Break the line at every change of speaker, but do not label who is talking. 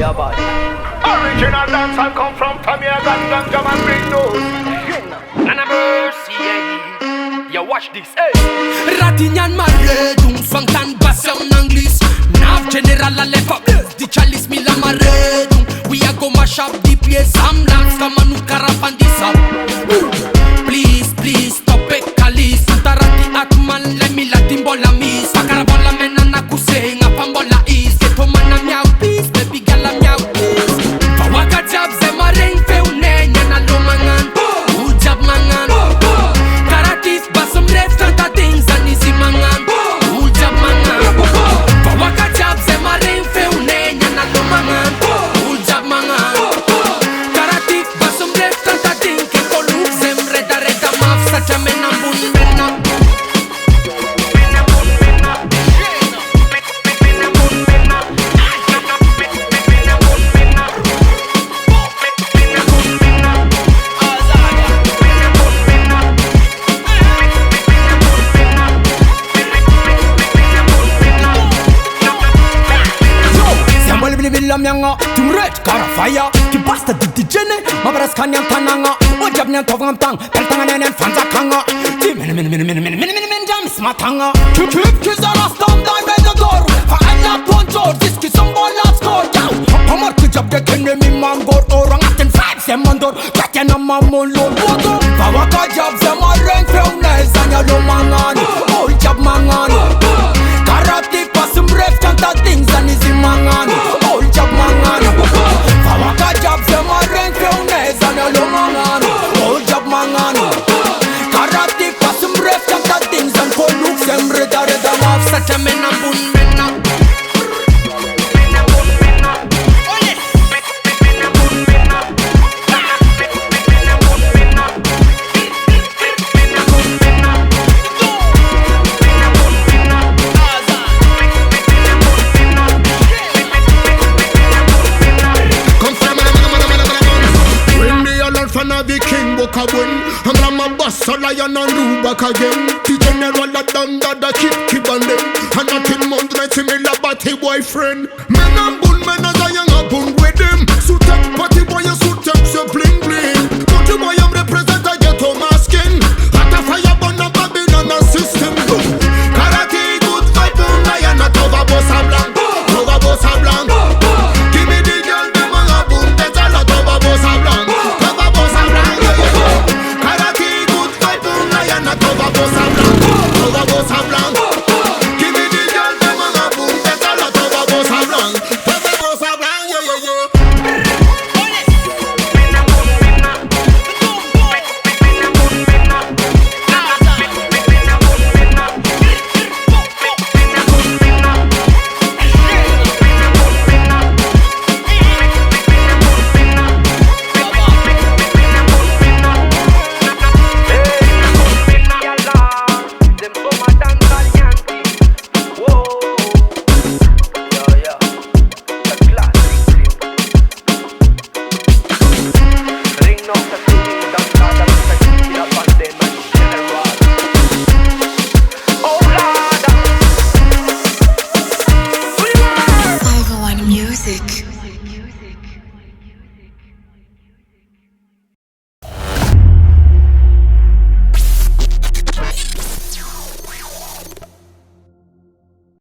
Yeah, boy. Original dance I come from Tamia, ganja man bring those. And a mercy, yeah. You watch this, hey.
Ratinyan maredung fangtan basam nanglis. Nav general a lefa di chalis mi la maredung. We a go mash up the place. Sam dance kamanu karapandisa. Please, please stop it, kalis. Tarati atman let me la timbola miss. Pakarabola mena na kuseng apambola is. Keto mana miau peace, baby gala miau peace. Fawaka jab zema ring feune nyana lo mangan. Ujab mangan. Karatis basum ref tanta things and easy mangan. Ujab mangan. Fawaka jab zema ring feune nyana lo mangan. Ujab mangan. Karatis basum ref tanta things ke koluk zem reda reda maf sacha mena bun mena.
Myanga, tumret kara fire, ki basta di jene, mabras kanyang tananga, ojab nyang tovang tang, peltanga nenen fanza kanga, ti men jam smatanga, kip kizara stam dai bedador, fa alla poncho, diski sombola score, yow, amar kujab de kenne mi mangor, orang aten five semandor, katena mamon lo bodo, fa waka jab semaren feune, zanya lo mangan, ojab mangan, karate pasum ref kanta things and easy mangan. Job mangan, fawaka job zema rent feune zanya lo mangan. Old job mangan, karate pasum ref chanta things and for looks em reda reda maf sacha mena bun mena.
The king book a win, and I'm a Basta lion and do back again. The general a done that the keep on them, and nothing more than similar but a boyfriend. Mena